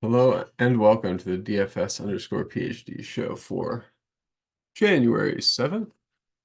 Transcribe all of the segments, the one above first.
Hello and welcome to the DFS_PhD show for January 7th.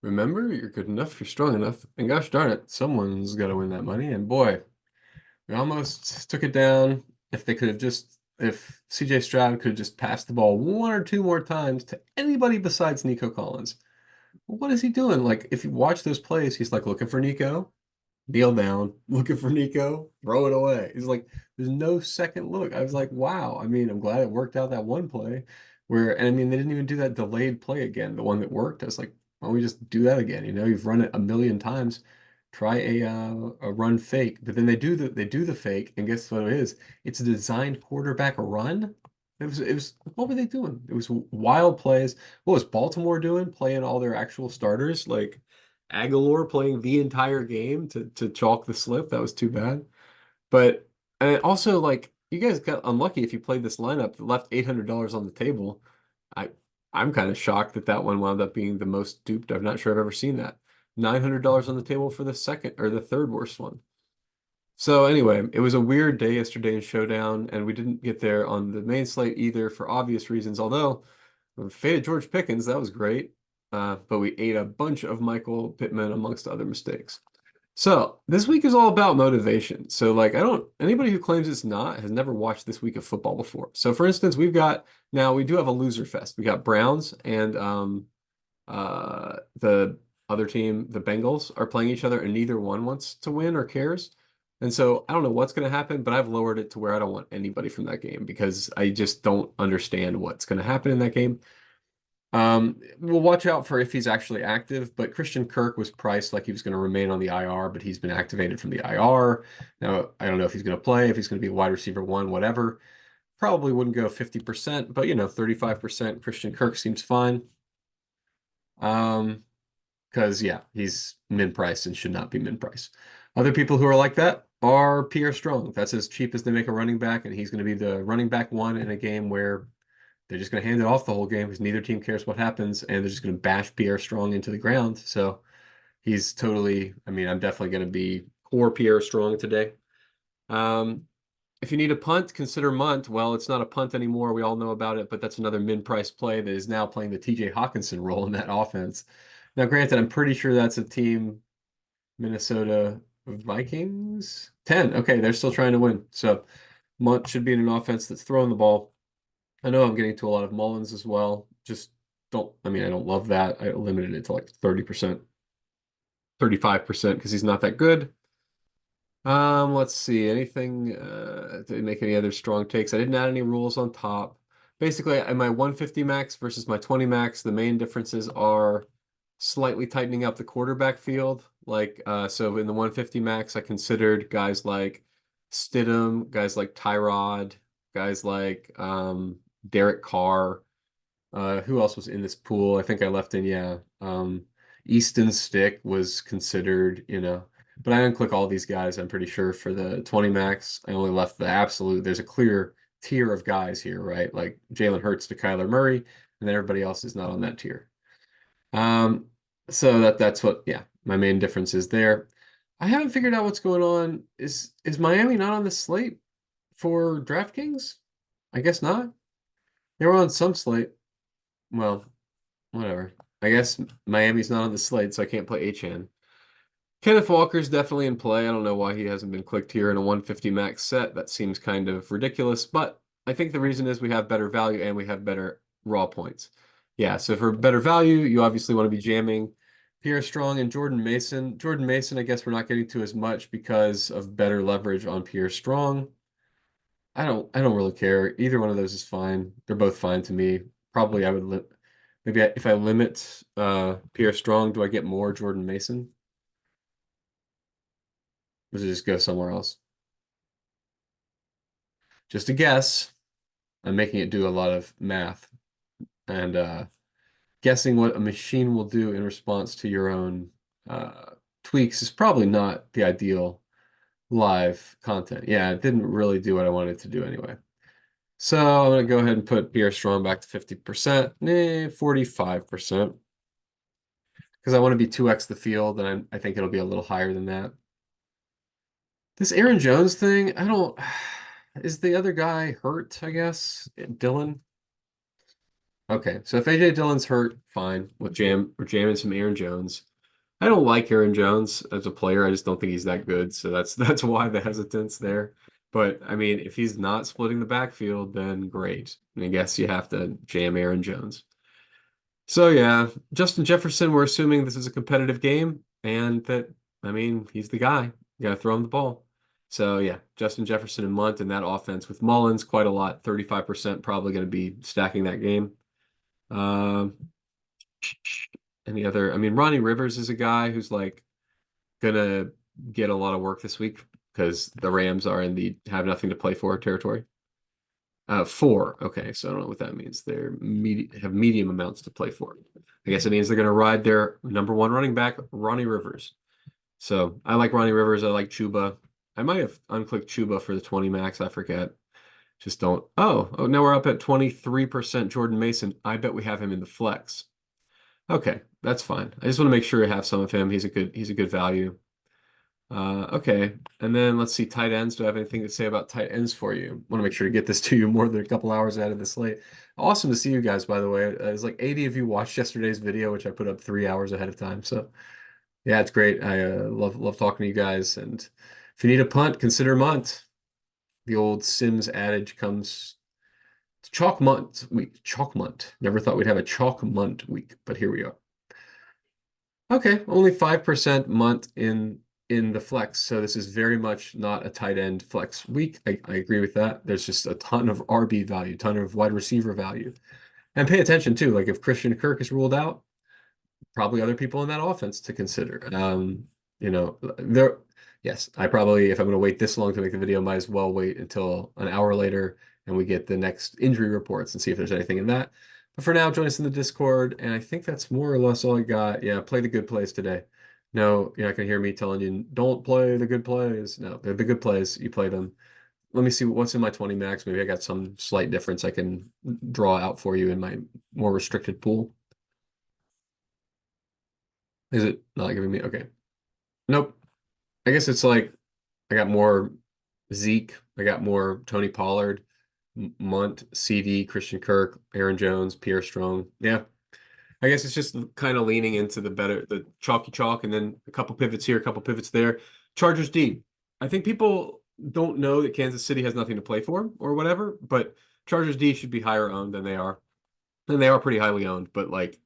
Remember, you're good enough, you're strong enough, and gosh darn it, someone's got to win that money. And boy, we almost took it down. If CJ Stroud could have just passed the ball one or two more times to anybody besides Nico Collins. What is he doing? Like, if you watch those plays, he's like looking for Nico, kneel down, looking for Nico, throw it away. He's like, there's no second look. I was like, wow. I mean, I'm glad it worked out that one play and I mean, they didn't even do that delayed play again, the one that worked. I was like, why don't we just do that again? You've run it a million times. Try a run fake, but then they do the fake, and guess what it is? It's a designed quarterback run. It was what were they doing? It was wild plays. What was Baltimore doing? Playing all their actual starters, like Aguilar playing the entire game to chalk the slip. That was too bad. But and also, like, you guys got unlucky if you played this lineup that left $800 on the table. I I'm kind of shocked that that one wound up being the most duped. I'm not sure I've ever seen that. $900 on the table for the second or the third worst one. So anyway, it was a weird day yesterday in Showdown, and we didn't get there on the main slate either for obvious reasons. Although we faded George Pickens, that was great. But we ate a bunch of Michael Pittman amongst other mistakes. So this week is all about motivation. So like anybody who claims it's not has never watched this week of football before. So for instance, we do have a loser fest. We got Browns and the other team, the Bengals, are playing each other and neither one wants to win or cares. And so I don't know what's going to happen, but I've lowered it to where I don't want anybody from that game because I just don't understand what's going to happen in that game. We'll watch out for if he's actually active, but Christian Kirk was priced like he was going to remain on the IR, but he's been activated from the IR. Now, I don't know if he's going to play, if he's going to be wide receiver one, whatever. Probably wouldn't go 50%, but 35% Christian Kirk seems fine. Um, because yeah, he's min price and should not be min price. Other people who are like that are Pierre Strong. That's as cheap as they make a running back, and he's going to be the running back one in a game where they're just going to hand it off the whole game because neither team cares what happens, and they're just going to bash Pierre Strong into the ground. So he's totally, I mean, I'm definitely going to be core Pierre Strong today. Um, if you need a punt, consider Mundt. Well, it's not a punt anymore. We all know about it, but that's another min-price play that is now playing the TJ Hawkinson role in that offense. Now, granted, I'm pretty sure that's a team, Minnesota Vikings. 10. Okay, they're still trying to win. So Mundt should be in an offense that's throwing the ball. I know I'm getting to a lot of Mullens as well. I don't love that. I limited it to like 30%, 35% because he's not that good. Let's see. Anything to make any other strong takes? I didn't add any rules on top. Basically, at my 150 max versus my 20 max, the main differences are slightly tightening up the quarterback field. So in the 150 max, I considered guys like Stidham, guys like Tyrod, guys like Derek Carr. Who else was in this pool? I think I left in, yeah. Easton Stick was considered. But I unclick all these guys, I'm pretty sure, for the 20 max. I only left the absolute. There's a clear tier of guys here, right? Like Jalen Hurts to Kyler Murray, and then everybody else is not on that tier. Um, so that's what, yeah, my main difference is there. I haven't figured out what's going on. Is Miami not on the slate for DraftKings? I guess not. They were on some slate. Well, whatever. I guess Miami's not on the slate, so I can't play H-N. Kenneth Walker's definitely in play. I don't know why he hasn't been clicked here in a 150 max set. That seems kind of ridiculous, but I think the reason is we have better value and we have better raw points. Yeah, so for better value, you obviously want to be jamming Pierre Strong and Jordan Mason. Jordan Mason, I guess we're not getting to as much because of better leverage on Pierre Strong. I don't really care. Either one of those is fine. They're both fine to me. Probably I would maybe if I limit Pierre Strong, do I get more Jordan Mason? Or does it just go somewhere else? Just a guess. I'm making it do a lot of math and guessing what a machine will do in response to your own tweaks is probably not the ideal live content. Yeah, it didn't really do what I wanted to do anyway. So I'm going to go ahead and put Pierre Strong back to 50%, 45%, because I want to be 2x the field, and I think it'll be a little higher than that. This Aaron Jones thing, Is the other guy hurt, I guess? Dylan? Okay, so if AJ Dillon's hurt, fine. We're jamming some Aaron Jones. I don't like Aaron Jones as a player. I just don't think he's that good. So that's why the hesitance there. But I mean, if he's not splitting the backfield, then great. I guess you have to jam Aaron Jones. So yeah, Justin Jefferson, we're assuming this is a competitive game and that, I mean, he's the guy. You gotta throw him the ball. So yeah, Justin Jefferson and Mundt in that offense with Mullens quite a lot, 35% probably going to be stacking that game. Um, any other? I mean, Ronnie Rivers is a guy who's like gonna get a lot of work this week because the Rams are in the have nothing to play for territory. Four. Okay, so I don't know what that means. Have medium amounts to play for. I guess it means they're gonna ride their number one running back, Ronnie Rivers. So I like Ronnie Rivers. I like Chuba. I might have unclicked Chuba for the 20 max. I forget. Just don't. Oh, now we're up at 23% Jordan Mason. I bet we have him in the flex. Okay, that's fine. I just want to make sure we have some of him. He's a good value. Okay, and then let's see tight ends. Do I have anything to say about tight ends for you? Want to make sure to get this to you more than a couple hours out of the slate. Awesome to see you guys, by the way. It's like 80 of you watched yesterday's video, which I put up 3 hours ahead of time. So yeah, it's great. I love talking to you guys. And if you need a punt, consider Mundt. The old Sims adage comes. Chalk Mundt week. Chalk Mundt. Never thought we'd have a Chalk Mundt week, but here we are. Okay, only 5% Mundt in the flex, so this is very much not a tight end flex week. I agree with that. There's just a ton of RB value, ton of wide receiver value. And pay attention too, like if Christian Kirk is ruled out, probably other people in that offense to consider. There, yes, I probably, if I'm going to wait this long to make the video, might as well wait until an hour later and we get the next injury reports and see if there's anything in that. But for now, join us in the Discord, and I think that's more or less all I got. Yeah, play the good plays today. No, you're not going to hear me telling you, don't play the good plays. No, they're the good plays. You play them. Let me see what's in my 20 max. Maybe I got some slight difference I can draw out for you in my more restricted pool. Is it not giving me? Okay. Nope. I guess it's like I got more Zeke. I got more Tony Pollard, Mundt, CD, Christian Kirk, Aaron Jones, Pierre Strong. Yeah. I guess it's just kind of leaning into the chalky chalk, and then a couple pivots here, a couple pivots there. Chargers D. I think people don't know that Kansas City has nothing to play for or whatever, but Chargers D should be higher owned than they are. And they are pretty highly owned, but like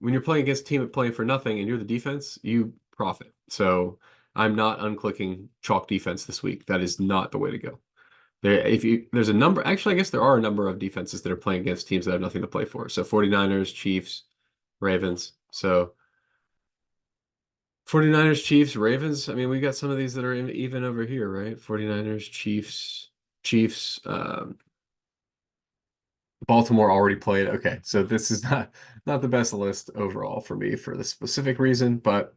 when you're playing against a team playing for nothing and you're the defense, you profit. So I'm not unclicking chalk defense this week. That is not the way to go. There's a number, actually, I guess there are a number of defenses that are playing against teams that have nothing to play for. So 49ers, Chiefs, Ravens. So 49ers, Chiefs, Ravens. I mean, we got some of these that are even over here, right? 49ers, Chiefs, Baltimore already played. Okay, so this is not the best list overall for me for the specific reason, but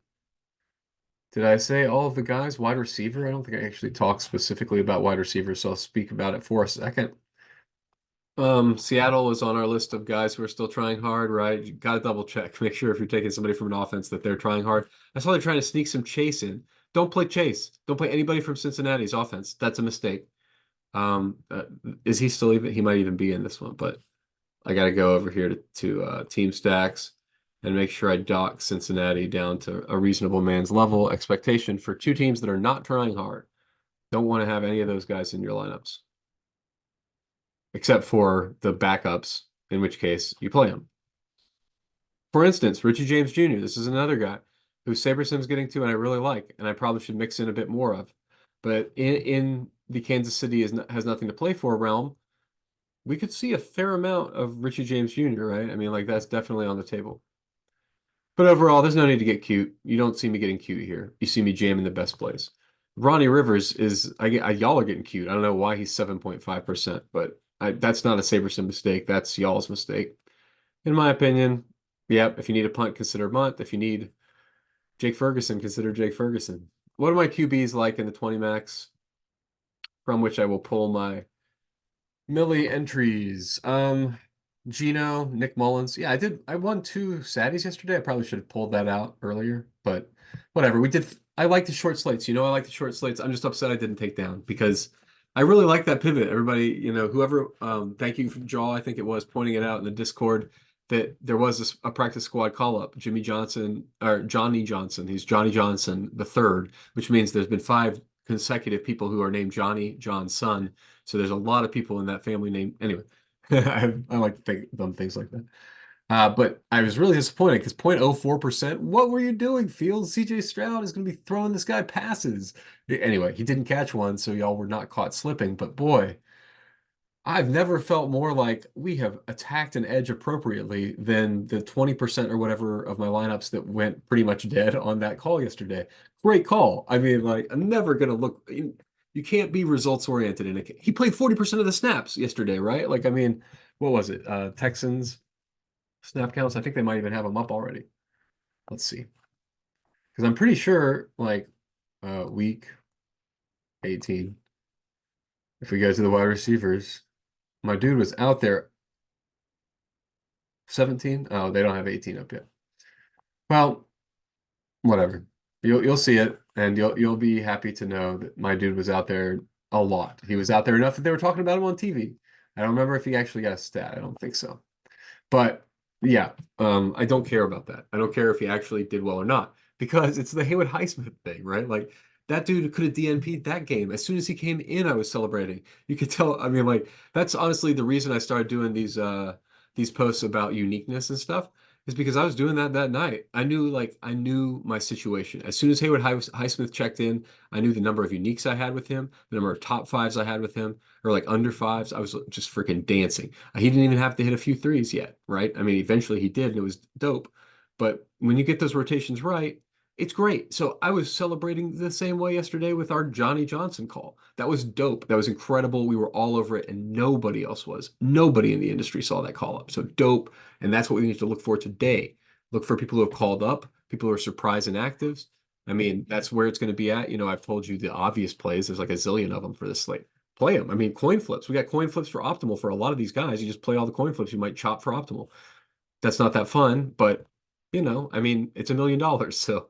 did I say all of the guys wide receiver? I don't think I actually talked specifically about wide receivers, so I'll speak about it for a second. Seattle is on our list of guys who are still trying hard, right? You got to double check, make sure if you're taking somebody from an offense that they're trying hard. I saw they're trying to sneak some Chase in. Don't play Chase. Don't play anybody from Cincinnati's offense. That's a mistake. Is he still even? He might even be in this one, but I got to go over here to team stacks and make sure I dock Cincinnati down to a reasonable man's level expectation for two teams that are not trying hard. Don't want to have any of those guys in your lineups, except for the backups, in which case you play them. For instance, Richie James Jr. This is another guy who SaberSim's getting to and I really like, and I probably should mix in a bit more of. But in the Kansas City has nothing to play for realm, we could see a fair amount of Richie James Jr., right? I mean, like that's definitely on the table. But overall, there's no need to get cute. You don't see me getting cute here. You see me jamming the best plays. Ronnie Rivers is, y'all are getting cute. I don't know why he's 7.5%, but that's not a SaberSim mistake. That's y'all's mistake. In my opinion, yep, if you need a punt, consider Mundt. If you need Jake Ferguson, consider Jake Ferguson. What are my QBs like in the 20 max? From which I will pull my Millie entries. Gino, Nick Mullens. Yeah, I won 2 Saddies yesterday. I probably should have pulled that out earlier, but whatever. I like the short slates. I like the short slates. I'm just upset I didn't take down because I really like that pivot. Everybody, whoever, thank you for Jaw, I think it was, pointing it out in the Discord that there was a practice squad call up. Jimmy Johnson or Johnny Johnson. He's Johnny Johnson the third, which means there's been five consecutive people who are named Johnny, John's son. So there's a lot of people in that family name. Anyway, I like to think dumb things like that. But I was really disappointed because 0.04%. What were you doing, Fields? CJ Stroud is going to be throwing this guy passes. Anyway, he didn't catch one, so y'all were not caught slipping. But boy, I've never felt more like we have attacked an edge appropriately than the 20% or whatever of my lineups that went pretty much dead on that call yesterday. Great call. I mean, like, I'm never going to look. You can't be results oriented in it. He played 40% of the snaps yesterday, right? Like, I mean, what was it? Texans. Snap counts. I think they might even have them up already. Let's see. Because I'm pretty sure, like, week 18, if we go to the wide receivers, my dude was out there 17. Oh, they don't have 18 up yet. Well, whatever. You'll see it, and you'll be happy to know that my dude was out there a lot. He was out there enough that they were talking about him on TV. I don't remember if he actually got a stat. I don't think so. But yeah, I don't care about that. I don't care if he actually did well or not because it's the Haywood Highsmith thing, right? Like that dude could have DNP'd that game. As soon as he came in, I was celebrating. You could tell. I mean, like that's honestly the reason I started doing these posts about uniqueness and stuff is because I was doing that night. I knew my situation. As soon as Highsmith checked in, I knew the number of uniques I had with him, the number of top fives I had with him, or like under fives. I was just freaking dancing. He didn't even have to hit a few threes yet, right? I mean, eventually he did, and it was dope. But when you get those rotations right, it's great. So I was celebrating the same way yesterday with our Johnny Johnson call. That was dope. That was incredible. We were all over it, and nobody else was. Nobody in the industry saw that call up. So dope. And that's what we need to look for today. Look for people who have called up, people who are surprise inactives. I mean, that's where it's going to be at. I've told you the obvious plays. There's like a zillion of them for this slate. Play them. I mean, coin flips. We got coin flips for optimal for a lot of these guys. You just play all the coin flips you might chop for optimal. That's not that fun, but I mean, it's $1 million. So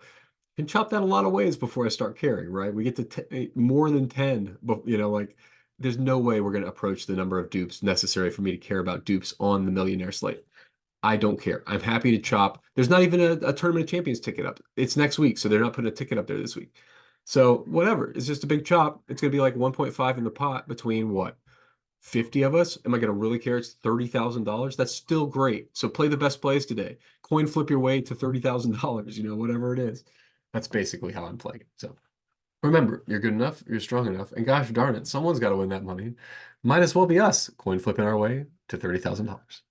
can chop that a lot of ways before I start caring, right? We get to more than 10, but like there's no way we're going to approach the number of dupes necessary for me to care about dupes on the millionaire slate. I don't care. I'm happy to chop. There's not even a Tournament of Champions ticket up. It's next week, so they're not putting a ticket up there this week. So whatever. It's just a big chop. It's going to be like 1.5 in the pot between what? 50 of us? Am I going to really care? It's $30,000. That's still great. So play the best plays today. Coin flip your way to $30,000, whatever it is. That's basically how I'm playing. So remember, you're good enough, you're strong enough, and gosh darn it, someone's got to win that money. Might as well be us, coin flipping our way to $30,000.